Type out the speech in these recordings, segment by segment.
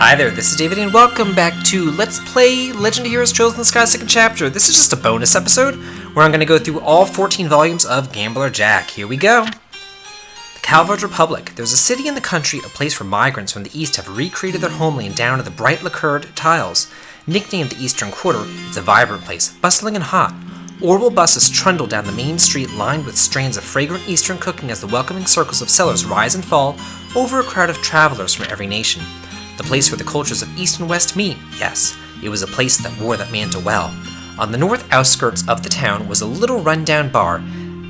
Hi there, this is David, and welcome back to Let's Play Legend of Heroes Trails in the Sky 2nd Chapter. This is just a bonus episode where I'm going to go through all 14 volumes of Gambler Jack. Here we go. The Calvard Republic. There's a city in the country, a place where migrants from the east have recreated their homeland down to the bright lacquered tiles. Nicknamed the Eastern Quarter, it's a vibrant place, bustling and hot. Orbital buses trundle down the main street lined with strands of fragrant Eastern cooking as the welcoming circles of sellers rise and fall over a crowd of travelers from every nation. The place where the cultures of East and West meet, yes, it was a place that wore that mantle well. On the north outskirts of the town was a little rundown bar.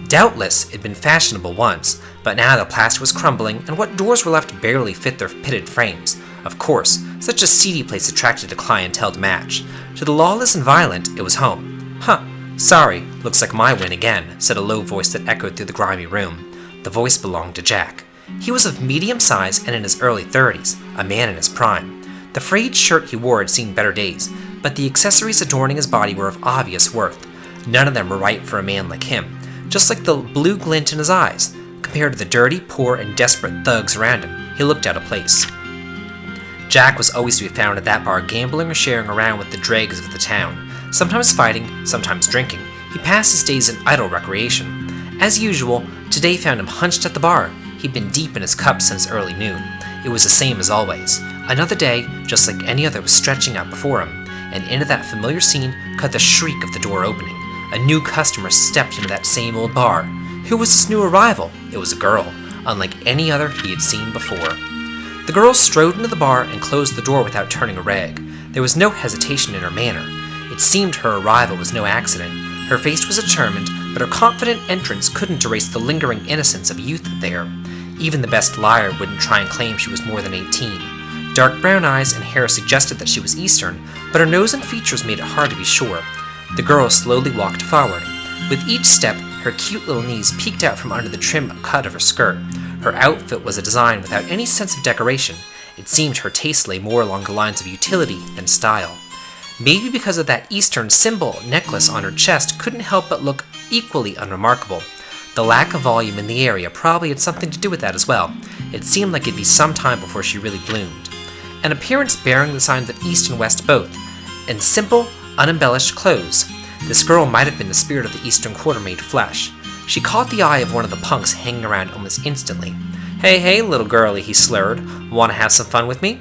Doubtless it had been fashionable once, but now the plaster was crumbling and what doors were left barely fit their pitted frames. Of course, such a seedy place attracted a clientele to match. To the lawless and violent, it was home. Sorry, looks like my win again, said a low voice that echoed through the grimy room. The voice belonged to Jack. He was of medium size and in his early 30s, a man in his prime. The frayed shirt he wore had seen better days, but the accessories adorning his body were of obvious worth. None of them were right for a man like him, just like the blue glint in his eyes. Compared to the dirty, poor, and desperate thugs around him, he looked out of place. Jack was always to be found at that bar gambling or sharing around with the dregs of the town, sometimes fighting, sometimes drinking. He passed his days in idle recreation. As usual, today found him hunched at the bar. He'd been deep in his cup since early noon. It was the same as always. Another day, just like any other, was stretching out before him, and into that familiar scene cut the shriek of the door opening. A new customer stepped into that same old bar. Who was this new arrival? It was a girl, unlike any other he had seen before. The girl strode into the bar and closed the door without turning a rag. There was no hesitation in her manner. It seemed her arrival was no accident. Her face was determined, but her confident entrance couldn't erase the lingering innocence of youth there. Even the best liar wouldn't try and claim she was more than 18. Dark brown eyes and hair suggested that she was Eastern, but her nose and features made it hard to be sure. The girl slowly walked forward. With each step, her cute little knees peeked out from under the trim cut of her skirt. Her outfit was a design without any sense of decoration. It seemed her taste lay more along the lines of utility than style. Maybe because of that Eastern symbol necklace on her chest couldn't help but look equally unremarkable. The lack of volume in the area probably had something to do with that as well. It seemed like it'd be some time before she really bloomed. An appearance bearing the signs of East and West both, and simple, unembellished clothes. This girl might have been the spirit of the Eastern Quarter made flesh. She caught the eye of one of the punks hanging around almost instantly. Hey, little girlie, he slurred. Want to have some fun with me?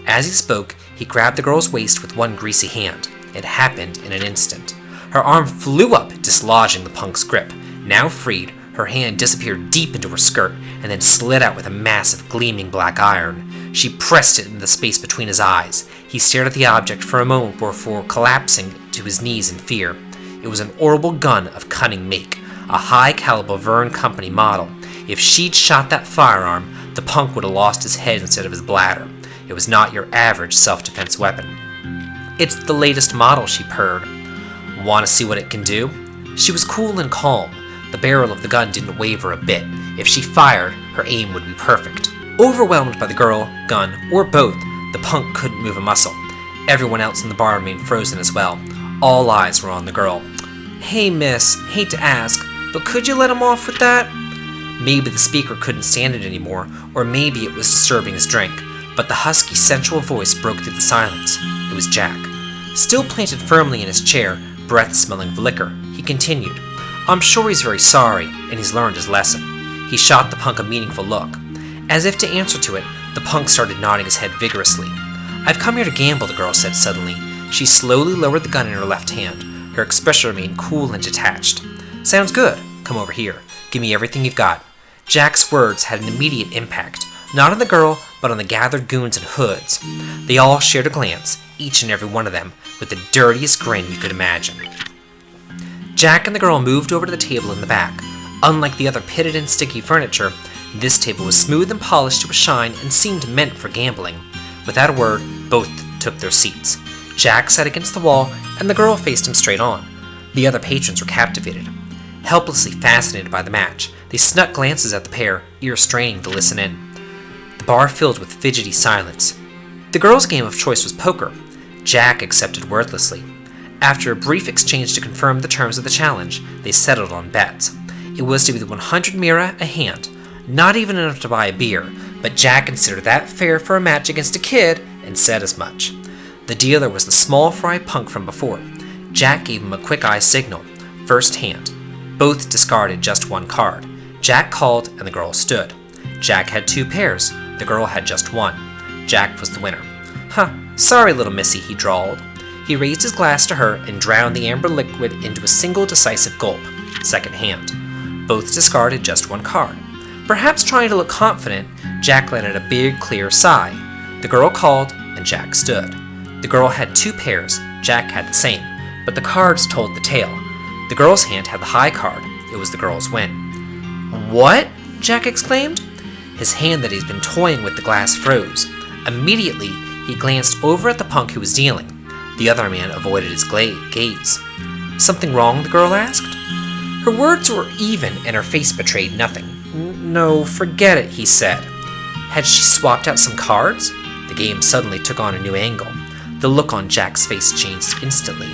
As he spoke, he grabbed the girl's waist with one greasy hand. It happened in an instant. Her arm flew up, dislodging the punk's grip. Now freed, her hand disappeared deep into her skirt and then slid out with a massive, gleaming black iron. She pressed it into the space between his eyes. He stared at the object for a moment before collapsing to his knees in fear. It was an Orbital gun of cunning make, a high-caliber Verne Company model. If she'd shot that firearm, the punk would have lost his head instead of his bladder. It was not your average self-defense weapon. It's the latest model, she purred. Want to see what it can do? She was cool and calm. The barrel of the gun didn't waver a bit. If she fired, her aim would be perfect. Overwhelmed by the girl, gun, or both, the punk couldn't move a muscle. Everyone else in the bar remained frozen as well. All eyes were on the girl. Hey, miss, hate to ask, but could you let him off with that? Maybe the speaker couldn't stand it anymore, or maybe it was disturbing his drink, but the husky, sensual voice broke through the silence. It was Jack. Still planted firmly in his chair, breath smelling of liquor, he continued. I'm sure he's very sorry, and he's learned his lesson. He shot the punk a meaningful look. As if to answer to it, the punk started nodding his head vigorously. I've come here to gamble, the girl said suddenly. She slowly lowered the gun in her left hand. Her expression remained cool and detached. Sounds good. Come over here. Give me everything you've got. Jack's words had an immediate impact, not on the girl, but on the gathered goons and hoods. They all shared a glance, each and every one of them, with the dirtiest grin you could imagine. Jack and the girl moved over to the table in the back. Unlike the other pitted and sticky furniture, this table was smooth and polished to a shine and seemed meant for gambling. Without a word, both took their seats. Jack sat against the wall, and the girl faced him straight on. The other patrons were captivated. Helplessly fascinated by the match, they snuck glances at the pair, ears straining to listen in. The bar filled with fidgety silence. The girl's game of choice was poker. Jack accepted wordlessly. After a brief exchange to confirm the terms of the challenge, they settled on bets. It was to be the 100 mira a hand, not even enough to buy a beer, but Jack considered that fair for a match against a kid, and and said as much. The dealer was the small fry punk from before. Jack gave him a quick eye signal. First hand. Both discarded just one card. Jack called and the girl stood. Jack had 2 pairs. The girl had just 1. Jack was the winner. Huh, sorry little missy, he drawled. He raised his glass to her and drowned the amber liquid into a single decisive gulp. Second hand. Both discarded just 1 card. Perhaps trying to look confident, Jack let out a big, clear sigh. The girl called and Jack stood. The girl had 2 pairs. Jack had the same, but the cards told the tale. The girl's hand had the high card. It was the girl's win. What? Jack exclaimed. His hand that he'd been toying with the glass froze. Immediately, he glanced over at the punk who was dealing. The other man avoided his gaze. Something wrong? The girl asked. Her words were even and her face betrayed nothing. No, forget it, he said. Had she swapped out some cards? The game suddenly took on a new angle. The look on Jack's face changed instantly.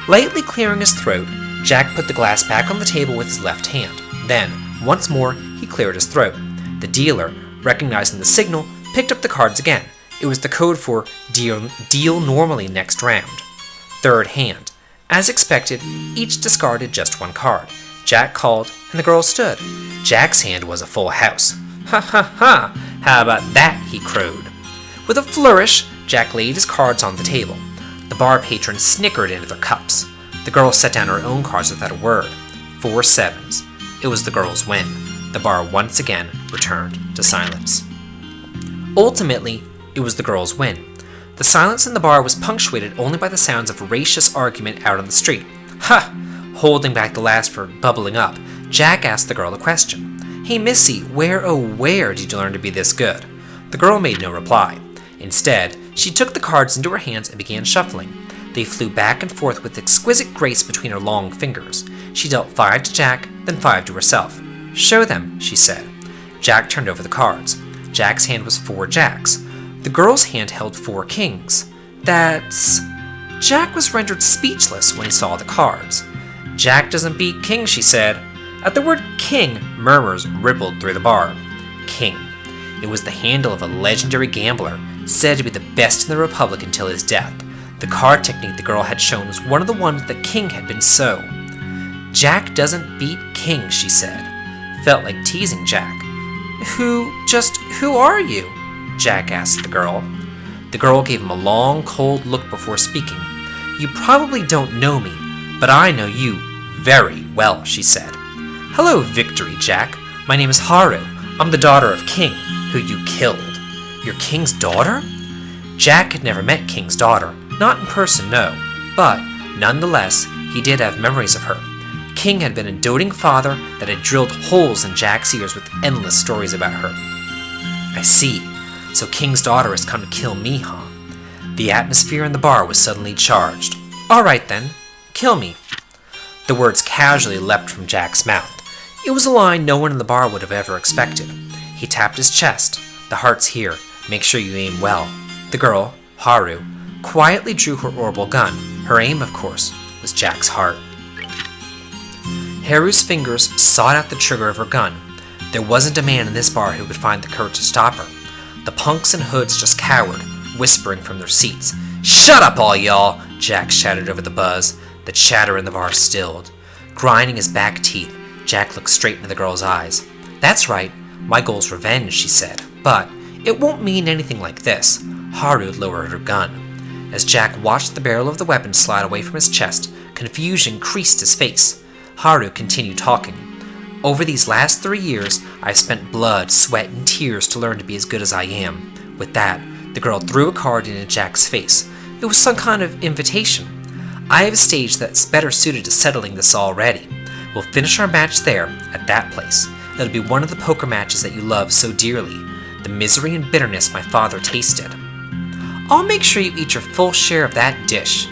Lightly clearing his throat, Jack put the glass back on the table with his left hand. Then, once more, he cleared his throat. The dealer, recognizing the signal, picked up the cards again. It was the code for deal normally next round. Third hand. As expected, each discarded just 1 card. Jack called, and the girl stood. Jack's hand was a full house. Ha ha ha! How about that? He crowed. With a flourish, Jack laid his cards on the table. The bar patrons snickered into their cups. The girl set down her own cards without a word. 4 7s. It was the girl's win. The bar once again returned to silence. Ultimately, it was the girl's win. The silence in the bar was punctuated only by the sounds of raucous argument out on the street. Ha! Holding back the last for bubbling up, Jack asked the girl a question. Hey missy, where oh where did you learn to be this good? The girl made no reply. Instead, she took the cards into her hands and began shuffling. They flew back and forth with exquisite grace between her long fingers. She dealt 5 to Jack, then 5 to herself. Show them, she said. Jack turned over the cards. Jack's hand was 4 jacks. The girl's hand held 4 kings. That's... Jack was rendered speechless when he saw the cards. Jack doesn't beat king, she said. At the word king, murmurs rippled through the bar. King. It was the handle of a legendary gambler, said to be the best in the Republic until his death. The card technique the girl had shown was one of the ones that King had been so. Jack doesn't beat king, she said. Felt like teasing Jack. Who are you? Jack asked the girl. The girl gave him a long, cold look before speaking. You probably don't know me, but I know you very well, she said. Hello, Victory, Jack. My name is Haru. I'm the daughter of King, who you killed. Your King's daughter? Jack had never met King's daughter. Not in person, no. But, nonetheless, he did have memories of her. King had been a doting father that had drilled holes in Jack's ears with endless stories about her. I see. So King's daughter has come to kill me, huh? The atmosphere in the bar was suddenly charged. All right then, kill me. The words casually leapt from Jack's mouth. It was a line no one in the bar would have ever expected. He tapped his chest. The heart's here. Make sure you aim well. The girl, Haru, quietly drew her orbital gun. Her aim, of course, was Jack's heart. Haru's fingers sought out the trigger of her gun. There wasn't a man in this bar who could find the courage to stop her. The punks and hoods just cowered, whispering from their seats. Shut up, all y'all! Jack shouted over the buzz. The chatter in the bar stilled. Grinding his back teeth, Jack looked straight into the girl's eyes. That's right, my goal's revenge, she said. But it won't mean anything like this. Haru lowered her gun. As Jack watched the barrel of the weapon slide away from his chest, confusion creased his face. Haru continued talking. Over these last 3 years, I've spent blood, sweat, and tears to learn to be as good as I am. With that, the girl threw a card into Jack's face. It was some kind of invitation. I have a stage that's better suited to settling this already. We'll finish our match there, at that place. It'll be one of the poker matches that you love so dearly. The misery and bitterness my father tasted. I'll make sure you eat your full share of that dish.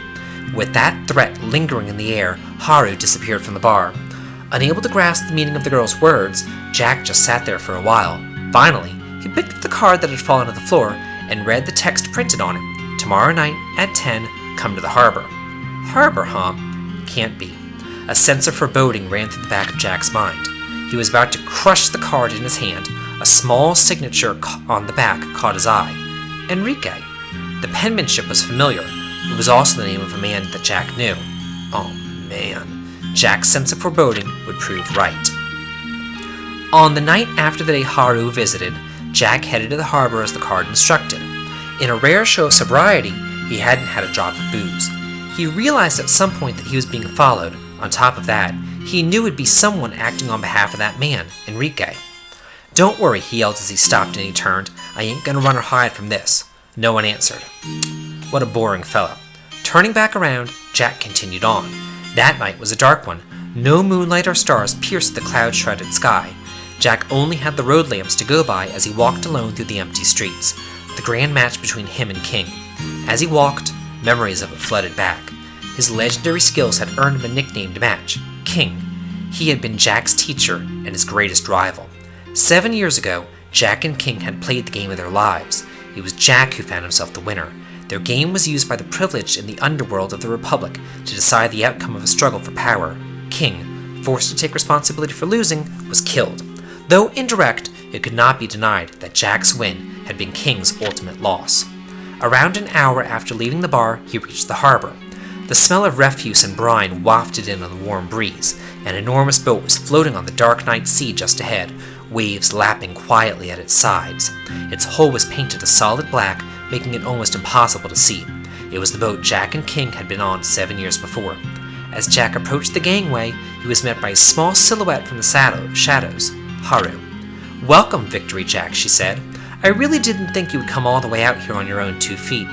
With that threat lingering in the air, Haru disappeared from the bar. Unable to grasp the meaning of the girl's words, Jack just sat there for a while. Finally, he picked up the card that had fallen to the floor and read the text printed on it. Tomorrow night, at 10, come to the harbor. Harbor, huh? Can't be. A sense of foreboding ran through the back of Jack's mind. He was about to crush the card in his hand. A small signature on the back caught his eye. Enrique. The penmanship was familiar. It was also the name of a man that Jack knew. Oh man, Jack's sense of foreboding would prove right. On the night after the day Haru visited, Jack headed to the harbor as the card instructed. In a rare show of sobriety, he hadn't had a drop of booze. He realized at some point that he was being followed. On top of that, he knew it'd be someone acting on behalf of that man, Enrique. "Don't worry," he yelled as he stopped and he turned. "I ain't gonna run or hide from this." No one answered. What a boring fellow. Turning back around, Jack continued on. That night was a dark one. No moonlight or stars pierced the cloud-shrouded sky. Jack only had the road lamps to go by as he walked alone through the empty streets. The grand match between him and King. As he walked, memories of it flooded back. His legendary skills had earned him a nickname to match, King. He had been Jack's teacher and his greatest rival. 7 years ago, Jack and King had played the game of their lives. It was Jack who found himself the winner. Their game was used by the privileged in the underworld of the Republic to decide the outcome of a struggle for power. King, forced to take responsibility for losing, was killed. Though indirect, it could not be denied that Jack's win had been King's ultimate loss. Around an hour after leaving the bar, he reached the harbor. The smell of refuse and brine wafted in on the warm breeze. An enormous boat was floating on the dark night sea just ahead, waves lapping quietly at its sides. Its hull was painted a solid black, making it almost impossible to see. It was the boat Jack and King had been on 7 years before. As Jack approached the gangway, he was met by a small silhouette from the shadows, Haru. "Welcome, Victory Jack," she said. "I really didn't think you would come all the way out here on your own 2 feet.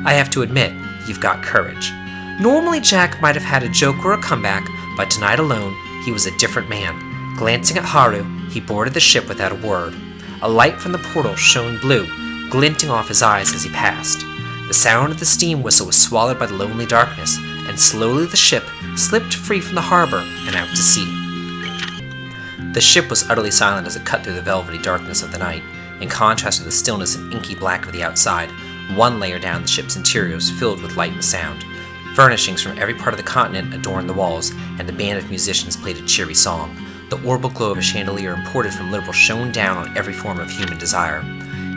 I have to admit, you've got courage." Normally Jack might have had a joke or a comeback, but tonight alone, he was a different man. Glancing at Haru, he boarded the ship without a word. A light from the portal shone blue, glinting off his eyes as he passed. The sound of the steam whistle was swallowed by the lonely darkness, and slowly the ship slipped free from the harbor and out to sea. The ship was utterly silent as it cut through the velvety darkness of the night. In contrast to the stillness and inky black of the outside, one layer down the ship's interior was filled with light and sound. Furnishings from every part of the continent adorned the walls, and a band of musicians played a cheery song. The orbital glow of a chandelier imported from Liberal shone down on every form of human desire.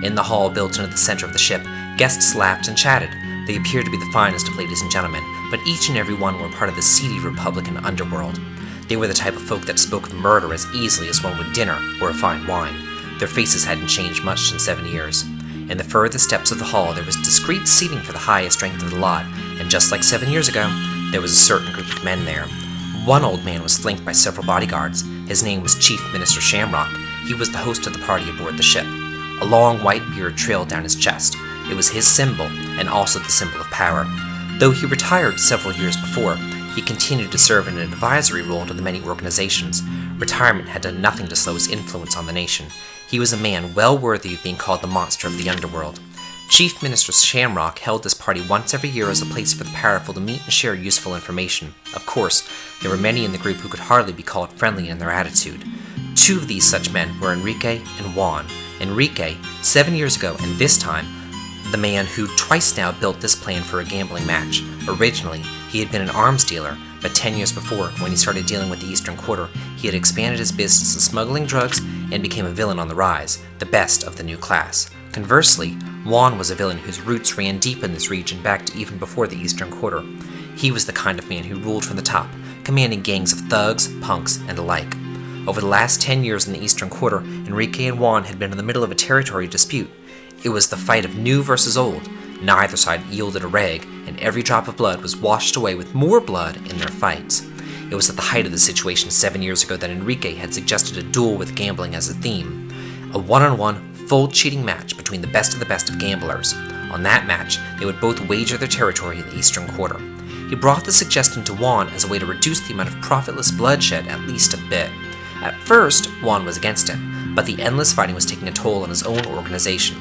In the hall built into the center of the ship, guests laughed and chatted. They appeared to be the finest of ladies and gentlemen, but each and every one were part of the seedy Republican underworld. They were the type of folk that spoke of murder as easily as one would dinner or a fine wine. Their faces hadn't changed much in 7 years. In the furthest steps of the hall, there was discreet seating for the highest rank of the lot, and just like 7 years ago, there was a certain group of men there. One old man was flanked by several bodyguards. His name was Chief Minister Shamrock. He was the host of the party aboard the ship. A long white beard trailed down his chest. It was his symbol, and also the symbol of power. Though he retired several years before, he continued to serve in an advisory role to the many organizations. Retirement had done nothing to slow his influence on the nation. He was a man well worthy of being called the monster of the underworld. Chief Minister Shamrock held this party once every year as a place for the powerful to meet and share useful information. Of course, there were many in the group who could hardly be called friendly in their attitude. 2 of these such men were Enrique and Juan. Enrique, 7 years ago, and this time, the man who twice now built this plan for a gambling match. Originally, he had been an arms dealer, but 10 years before, when he started dealing with the Eastern Quarter, he had expanded his business of smuggling drugs and became a villain on the rise, the best of the new class. Conversely, Juan was a villain whose roots ran deep in this region back to even before the Eastern Quarter. He was the kind of man who ruled from the top, commanding gangs of thugs, punks, and the like. Over the last 10 years in the Eastern Quarter, Enrique and Juan had been in the middle of a territory dispute. It was the fight of new versus old. Neither side yielded a rag, and every drop of blood was washed away with more blood in their fights. It was at the height of the situation 7 years ago that Enrique had suggested a duel with gambling as a theme. A one-on-one, full cheating match between the best of gamblers. On that match, they would both wager their territory in the Eastern Quarter. He brought the suggestion to Juan as a way to reduce the amount of profitless bloodshed at least a bit. At first, Juan was against it, but the endless fighting was taking a toll on his own organization.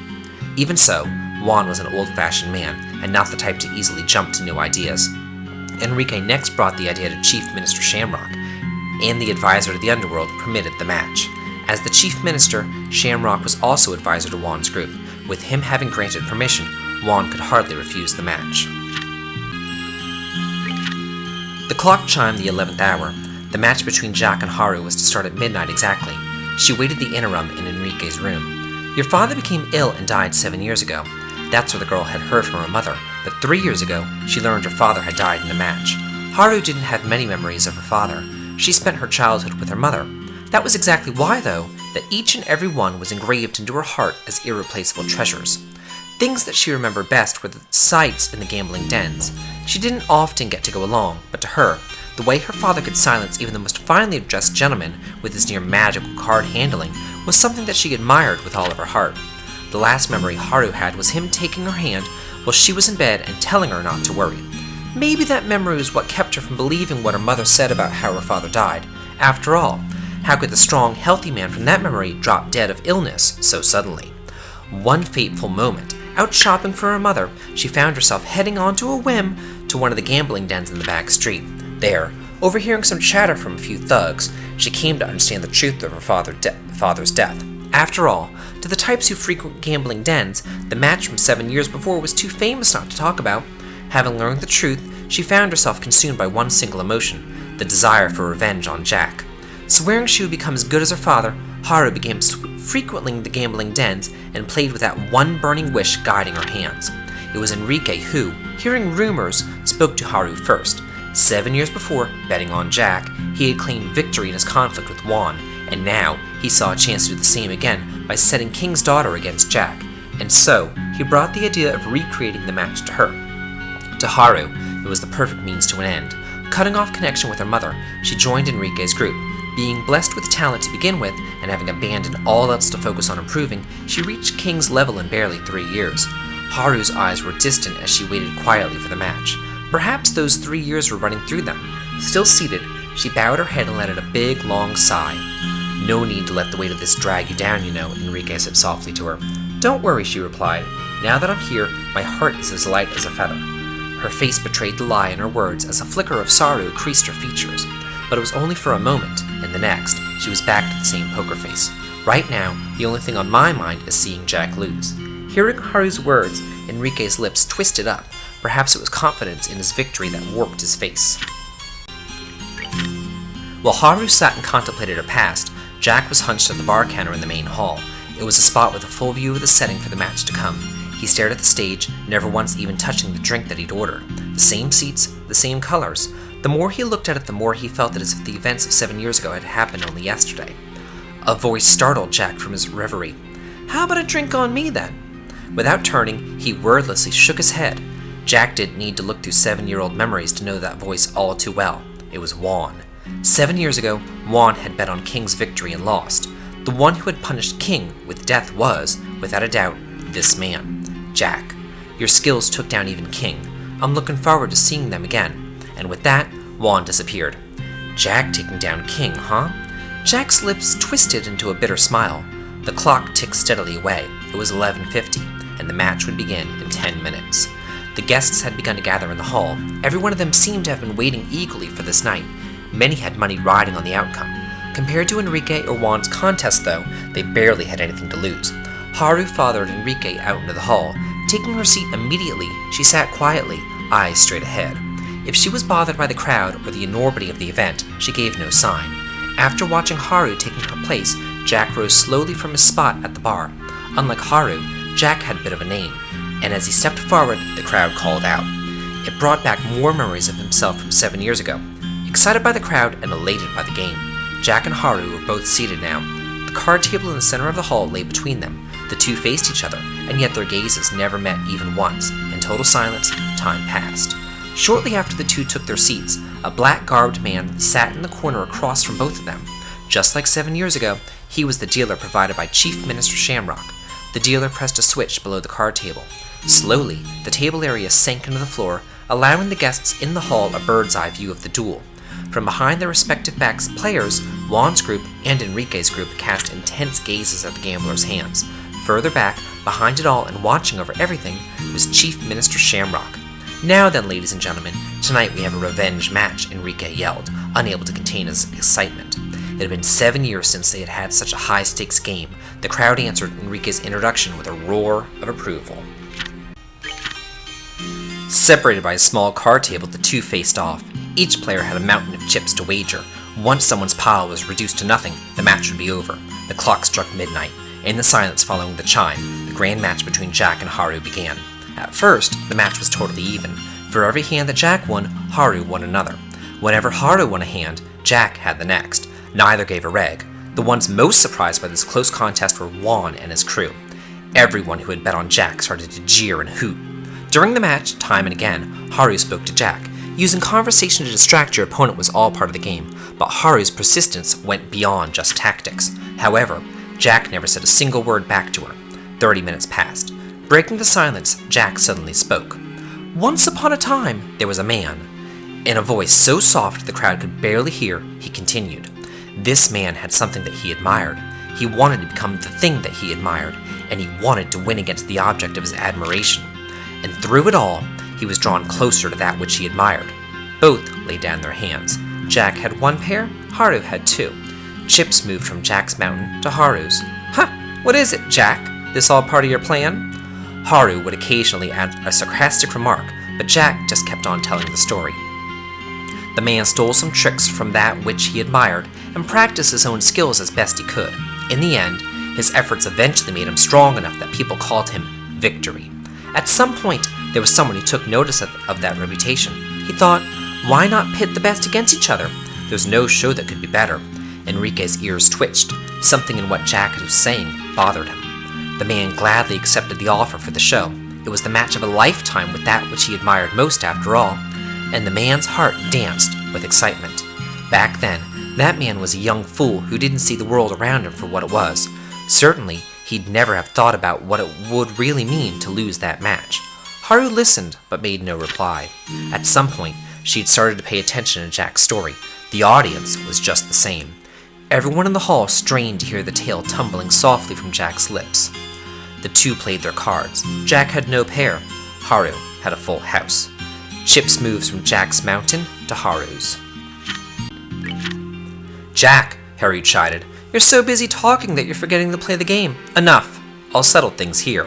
Even so, Juan was an old-fashioned man, and not the type to easily jump to new ideas. Enrique next brought the idea to Chief Minister Shamrock, and the advisor to the underworld permitted the match. As the Chief Minister, Shamrock was also advisor to Juan's group. With him having granted permission, Juan could hardly refuse the match. The clock chimed the 11th hour. The match between Jack and Haru was to start at midnight exactly. She waited the interim in Enrique's room. "Your father became ill and died 7 years ago. That's what the girl had heard from her mother, but 3 years ago, she learned her father had died in a match. Haru didn't have many memories of her father. She spent her childhood with her mother. That was exactly why, though, that each and every one was engraved into her heart as irreplaceable treasures. Things that she remembered best were the sights in the gambling dens. She didn't often get to go along, but to her, the way her father could silence even the most finely dressed gentleman with his near magical card handling was something that she admired with all of her heart. The last memory Haru had was him taking her hand while she was in bed and telling her not to worry. Maybe that memory was what kept her from believing what her mother said about how her father died. After all, how could the strong, healthy man from that memory drop dead of illness so suddenly? One fateful moment, out shopping for her mother, she found herself heading onto a whim to one of the gambling dens in the back street. There, overhearing some chatter from a few thugs, she came to understand the truth of her father's death. After all, to the types who frequent gambling dens, the match from 7 years before was too famous not to talk about. Having learned the truth, she found herself consumed by one single emotion, the desire for revenge on Jack. Swearing she would become as good as her father, Haru began frequenting the gambling dens and played with that one burning wish guiding her hands. It was Enrique who, hearing rumors, spoke to Haru first. 7 years before, betting on Jack, he had claimed victory in his conflict with Juan, and now he saw a chance to do the same again by setting King's daughter against Jack. And so, he brought the idea of recreating the match to her. To Haru, it was the perfect means to an end. Cutting off connection with her mother, she joined Enrique's group. Being blessed with talent to begin with, and having abandoned all else to focus on improving, she reached King's level in barely 3 years. Haru's eyes were distant as she waited quietly for the match. Perhaps those 3 years were running through them. Still seated, she bowed her head and let out a big, long sigh. "No need to let the weight of this drag you down, you know," Enrique said softly to her. "Don't worry," she replied. "Now that I'm here, my heart is as light as a feather." Her face betrayed the lie in her words as a flicker of sorrow creased her features. But it was only for a moment, and the next, she was back to the same poker face. Right now, the only thing on my mind is seeing Jack lose. Hearing Haru's words, Enrique's lips twisted up. Perhaps it was confidence in his victory that warped his face. While Haru sat and contemplated her past, Jack was hunched at the bar counter in the main hall. It was a spot with a full view of the setting for the match to come. He stared at the stage, never once even touching the drink that he'd ordered. The same seats, the same colors. The more he looked at it, the more he felt it as if the events of 7 years ago had happened only yesterday. A voice startled Jack from his reverie. "How about a drink on me, then?" Without turning, he wordlessly shook his head. Jack didn't need to look through 7-year-old memories to know that voice all too well. It was Juan. 7 years ago, Juan had bet on King's victory and lost. The one who had punished King with death was, without a doubt, this man, Jack. Your skills took down even King. I'm looking forward to seeing them again. And with that, Juan disappeared. Jack taking down King, huh? Jack's lips twisted into a bitter smile. The clock ticked steadily away. It was 11:50, and the match would begin in 10 minutes. The guests had begun to gather in the hall. Every one of them seemed to have been waiting eagerly for this night. Many had money riding on the outcome. Compared to Enrique or Juan's contest, though, they barely had anything to lose. Haru followed Enrique out into the hall. Taking her seat immediately, she sat quietly, eyes straight ahead. If she was bothered by the crowd or the enormity of the event, she gave no sign. After watching Haru taking her place, Jack rose slowly from his spot at the bar. Unlike Haru, Jack had a bit of a name, and as he stepped forward, the crowd called out. It brought back more memories of himself from 7 years ago. Excited by the crowd and elated by the game, Jack and Haru were both seated now. The card table in the center of the hall lay between them. The two faced each other, and yet their gazes never met even once. In total silence, time passed. Shortly after the two took their seats, a black-garbed man sat in the corner across from both of them. Just like 7 years ago, he was the dealer provided by Chief Minister Shamrock. The dealer pressed a switch below the card table. Slowly, the table area sank into the floor, allowing the guests in the hall a bird's-eye view of the duel. From behind their respective backs, players, Juan's group and Enrique's group cast intense gazes at the gamblers' hands. Further back, behind it all and watching over everything, was Chief Minister Shamrock. "Now then, ladies and gentlemen, tonight we have a revenge match," Enrique yelled, unable to contain his excitement. It had been 7 years since they had had such a high-stakes game. The crowd answered Enrique's introduction with a roar of approval. Separated by a small card table, the two faced off. Each player had a mountain of chips to wager. Once someone's pile was reduced to nothing, the match would be over. The clock struck midnight. In the silence following the chime, the grand match between Jack and Haru began. At first, the match was totally even. For every hand that Jack won, Haru won another. Whenever Haru won a hand, Jack had the next. Neither gave a reg. The ones most surprised by this close contest were Juan and his crew. Everyone who had bet on Jack started to jeer and hoot. During the match, time and again, Haru spoke to Jack. Using conversation to distract your opponent was all part of the game, but Haru's persistence went beyond just tactics. However, Jack never said a single word back to her. 30 minutes passed. Breaking the silence, Jack suddenly spoke. "Once upon a time, there was a man." In a voice so soft the crowd could barely hear, he continued. This man had something that he admired. He wanted to become the thing that he admired, and he wanted to win against the object of his admiration. And through it all, he was drawn closer to that which he admired. Both laid down their hands. Jack had one pair, Haru had two. Chips moved from Jack's mountain to Haru's. "Huh, what is it, Jack? This all part of your plan?" Haru would occasionally add a sarcastic remark, but Jack just kept on telling the story. The man stole some tricks from that which he admired and practiced his own skills as best he could. In the end, his efforts eventually made him strong enough that people called him Victory. At some point, there was someone who took notice of that reputation. He thought, why not pit the best against each other? There was no show that could be better. Enrique's ears twitched. Something in what Jack was saying bothered him. The man gladly accepted the offer for the show. It was the match of a lifetime with that which he admired most after all, and the man's heart danced with excitement. Back then, that man was a young fool who didn't see the world around him for what it was. Certainly, he'd never have thought about what it would really mean to lose that match. Haru listened, but made no reply. At some point, she'd started to pay attention to Jack's story. The audience was just the same. Everyone in the hall strained to hear the tale tumbling softly from Jack's lips. The two played their cards. Jack had no pair. Haru had a full house. Chips moves from Jack's mountain to Haru's. "Jack," Haru chided, "you're so busy talking that you're forgetting to play the game. Enough. I'll settle things here."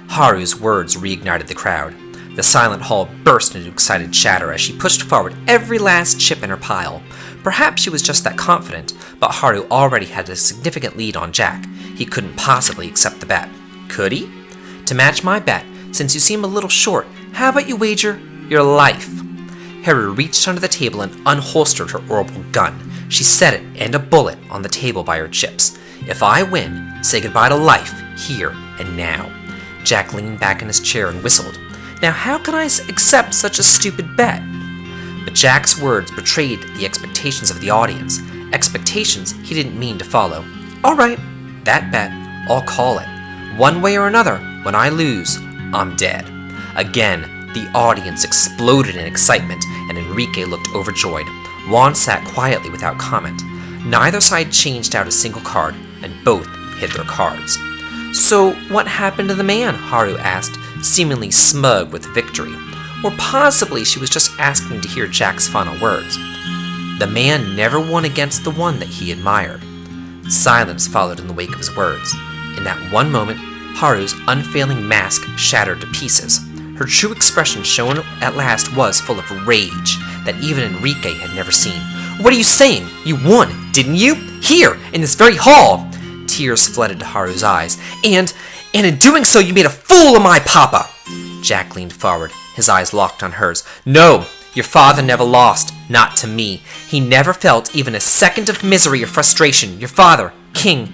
Haru's words reignited the crowd. The silent hall burst into excited chatter as she pushed forward every last chip in her pile. Perhaps she was just that confident, but Haru already had a significant lead on Jack. He couldn't possibly accept the bet. Could he? "To match my bet, since you seem a little short, how about you wager your life?" Haru reached under the table and unholstered her orbital gun. She set it and a bullet on the table by her chips. "If I win, say goodbye to life, here and now." Jack leaned back in his chair and whistled. Now how can I accept such a stupid bet? But Jack's words betrayed the expectations of the audience. Expectations he didn't mean to follow. "All right, that bet, I'll call it. One way or another, when I lose, I'm dead." Again, the audience exploded in excitement, and Enrique looked overjoyed. Juan sat quietly without comment. Neither side changed out a single card, and both hid their cards. "So, what happened to the man?" Haru asked, seemingly smug with victory. Or possibly she was just asking to hear Jack's final words. "The man never won against the one that he admired." Silence followed in the wake of his words. In that one moment, Haru's unfailing mask shattered to pieces. Her true expression shown at last was full of rage that even Enrique had never seen. "What are you saying? You won, didn't you? Here, in this very hall!" Tears flooded to Haru's eyes. And in doing so, you made a fool of my papa!" Jack leaned forward, his eyes locked on hers. "No, your father never lost, not to me. He never felt even a second of misery or frustration. Your father, King,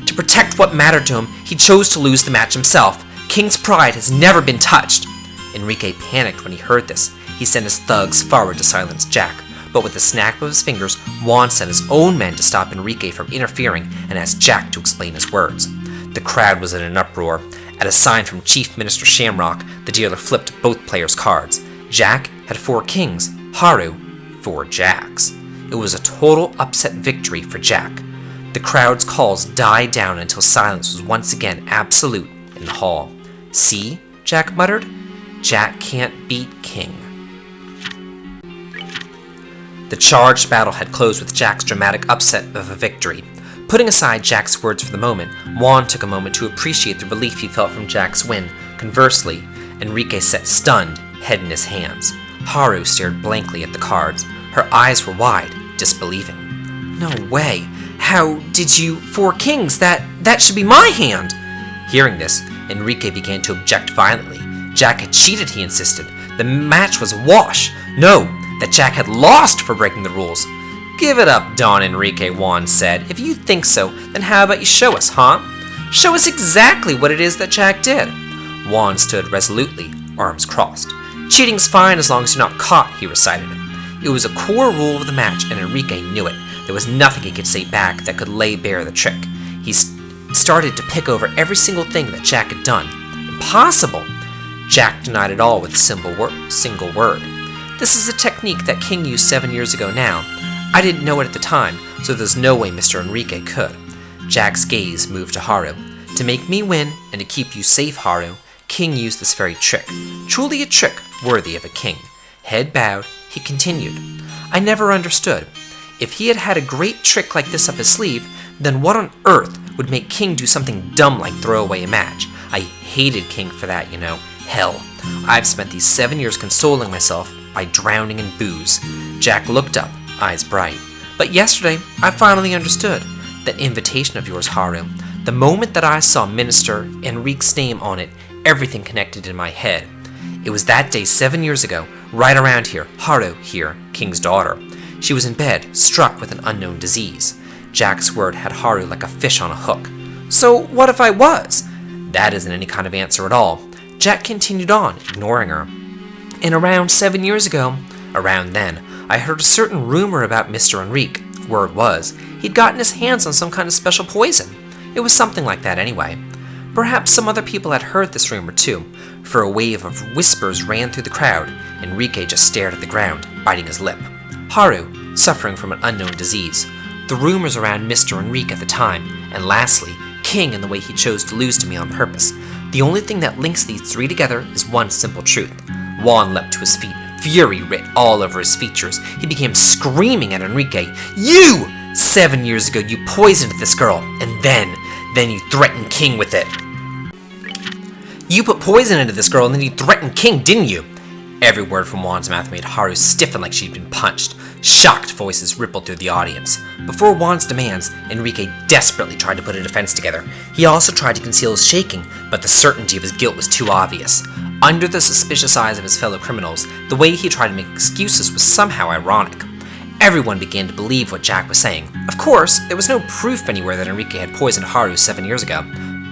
to protect what mattered to him, he chose to lose the match himself. King's pride has never been touched." Enrique panicked when he heard this. He sent his thugs forward to silence Jack, but with a snap of his fingers, Juan sent his own men to stop Enrique from interfering and asked Jack to explain his words. The crowd was in an uproar. At a sign from Chief Minister Shamrock, the dealer flipped both players' cards. Jack had 4 kings, Haru 4 jacks. It was a total upset victory for Jack. The crowd's calls died down until silence was once again absolute in the hall. "See," Jack muttered, "Jack can't beat King." The charged battle had closed with Jack's dramatic upset of a victory. Putting aside Jack's words for the moment, Juan took a moment to appreciate the relief he felt from Jack's win. Conversely, Enrique sat stunned, head in his hands. Haru stared blankly at the cards. Her eyes were wide, disbelieving. "No way! How did you... 4 kings? That should be my hand!" Hearing this, Enrique began to object violently. Jack had cheated, he insisted. The match was a wash. No, that Jack had lost for breaking the rules. Give it up, Don Enrique, Juan said. If you think so, then how about you show us, huh? Show us exactly what it is that Jack did. Juan stood resolutely, arms crossed. Cheating's fine as long as you're not caught, he recited. It was a core rule of the match, and Enrique knew it. There was nothing he could say back that could lay bare the trick. He started to pick over every single thing that Jack had done. Impossible! Jack denied it all with a single word. This is a technique that King used 7 years ago now. I didn't know it at the time, so there's no way Mr. Enrique could. Jack's gaze moved to Haru. To make me win, and to keep you safe, Haru, King used this very trick. Truly a trick worthy of a king. Head bowed, he continued. I never understood. If he had had a great trick like this up his sleeve, then what on earth would make King do something dumb like throw away a match? I hated King for that, you know. Hell, I've spent these 7 years consoling myself by drowning in booze. Jack looked up, eyes bright. But yesterday, I finally understood. That invitation of yours, Haru. The moment that I saw Minister Enrique's name on it, everything connected in my head. It was that day 7 years ago, right around here, Haru here, King's daughter. She was in bed, struck with an unknown disease. Jack's word had Haru like a fish on a hook. So what if I was? That isn't any kind of answer at all. Jack continued on, ignoring her. And around 7 years ago, around then, I heard a certain rumor about Mr. Enrique. Word was, he'd gotten his hands on some kind of special poison. It was something like that anyway. Perhaps some other people had heard this rumor too, for a wave of whispers ran through the crowd. Enrique just stared at the ground, biting his lip. Haru, suffering from an unknown disease. The rumors around Mr. Enrique at the time, and lastly, King and the way he chose to lose to me on purpose. The only thing that links these three together is one simple truth. Juan leapt to his feet, fury writ all over his features. He began screaming at Enrique. You! 7 years ago you poisoned this girl, and then you threatened King with it. You put poison into this girl and then you threatened King, didn't you? Every word from Juan's mouth made Haru stiffen like she'd been punched. Shocked voices rippled through the audience. Before Juan's demands, Enrique desperately tried to put a defense together. He also tried to conceal his shaking, but the certainty of his guilt was too obvious. Under the suspicious eyes of his fellow criminals, the way he tried to make excuses was somehow ironic. Everyone began to believe what Jack was saying. Of course, there was no proof anywhere that Enrique had poisoned Haru 7 years ago,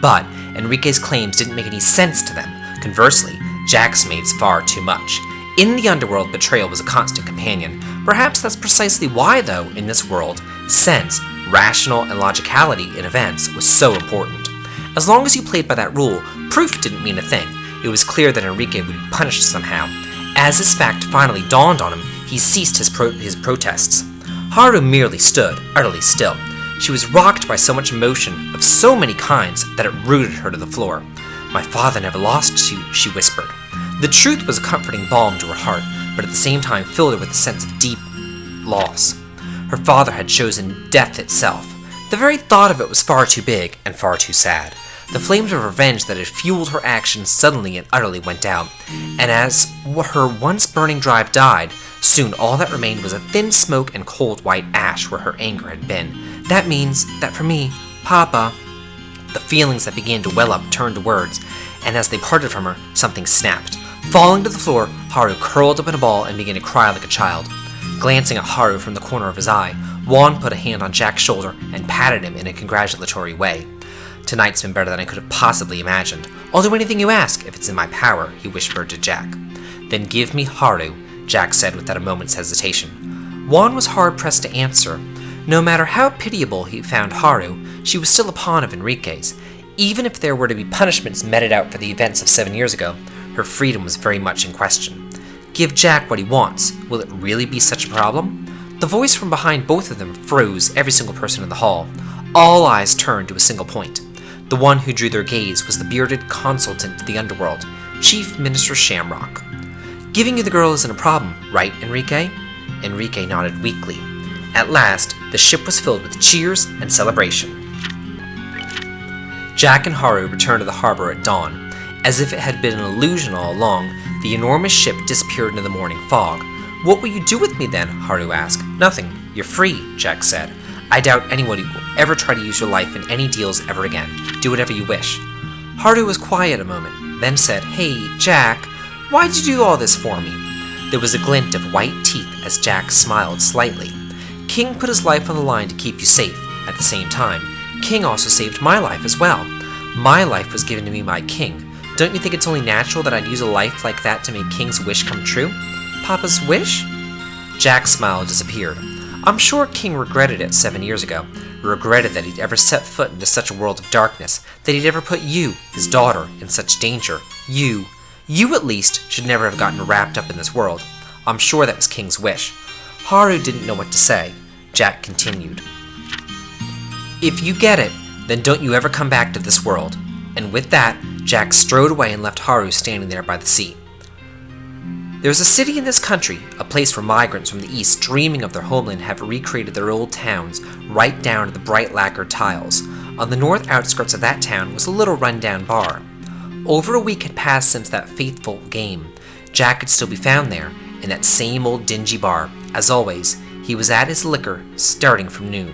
but Enrique's claims didn't make any sense to them. Conversely, Jack's made far too much. In the underworld, betrayal was a constant companion. Perhaps that's precisely why, though, in this world, sense, rational, and logicality in events was so important. As long as you played by that rule, proof didn't mean a thing. It was clear that Enrique would be punished somehow. As this fact finally dawned on him, he ceased his protests. Haru merely stood, utterly still. She was rocked by so much emotion of so many kinds that it rooted her to the floor. My father never lost you, she whispered. The truth was a comforting balm to her heart, but at the same time filled her with a sense of deep loss. Her father had chosen death itself. The very thought of it was far too big and far too sad. The flames of revenge that had fueled her actions suddenly and utterly went out, and as her once burning drive died, soon all that remained was a thin smoke and cold white ash where her anger had been. That means that for me, Papa... The feelings that began to well up turned to words, and as they parted from her, something snapped. Falling to the floor, Haru curled up in a ball and began to cry like a child. Glancing at Haru from the corner of his eye, Juan put a hand on Jack's shoulder and patted him in a congratulatory way. Tonight's been better than I could have possibly imagined. I'll do anything you ask if it's in my power, he whispered to Jack. Then give me Haru, Jack said without a moment's hesitation. Juan was hard-pressed to answer. No matter how pitiable he found Haru, she was still a pawn of Enrique's. Even if there were to be punishments meted out for the events of 7 years ago, her freedom was very much in question. Give Jack what he wants. Will it really be such a problem? The voice from behind both of them froze every single person in the hall. All eyes turned to a single point. The one who drew their gaze was the bearded consultant to the underworld, Chief Minister Shamrock. Giving you the girl isn't a problem, right, Enrique? Enrique nodded weakly. At last, the ship was filled with cheers and celebration. Jack and Haru returned to the harbor at dawn. As if it had been an illusion all along, the enormous ship disappeared into the morning fog. What will you do with me then? Haru asked. Nothing. You're free, Jack said. I doubt anyone will ever try to use your life in any deals ever again. Do whatever you wish. Haru was quiet a moment. then said, "Hey, Jack, why'd you do all this for me?" There was a glint of white teeth as Jack smiled slightly. "King put his life on the line to keep you safe. At the same time, King also saved my life as well. My life was given to me by King. Don't you think it's only natural that I'd use a life like that to make King's wish come true?" "Papa's wish?" Jack's smile disappeared. "I'm sure King regretted it 7 years ago. Regretted that he'd ever set foot into such a world of darkness, that he'd ever put you, his daughter, in such danger. You at least, should never have gotten wrapped up in this world. I'm sure that was King's wish." Haru didn't know what to say. Jack continued, "If you get it, then don't you ever come back to this world." And with that, Jack strode away and left Haru standing there by the sea. There's a city in this country, a place where migrants from the east dreaming of their homeland have recreated their old towns, right down to the bright lacquered tiles. On the north outskirts of that town was a little rundown bar. Over a week had passed since that fateful game. Jack could still be found there, in that same old dingy bar. As always, he was at his liquor, starting from noon.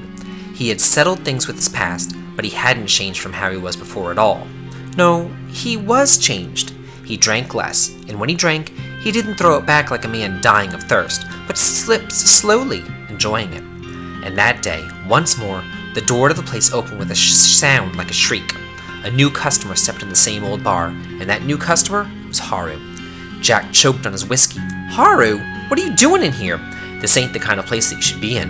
He had settled things with his past, but he hadn't changed from how he was before at all. No, he was changed. He drank less, and when he drank, he didn't throw it back like a man dying of thirst, but slipped slowly, enjoying it. And that day, once more, the door to the place opened with a sound like a shriek. A new customer stepped in the same old bar, and that new customer was Haru. Jack choked on his whiskey. "Haru, what are you doing in here? This ain't the kind of place that you should be in."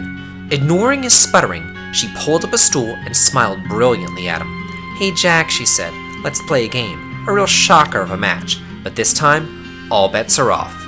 Ignoring his sputtering, she pulled up a stool and smiled brilliantly at him. "Hey Jack," she said, "let's play a game. A real shocker of a match, but this time, all bets are off."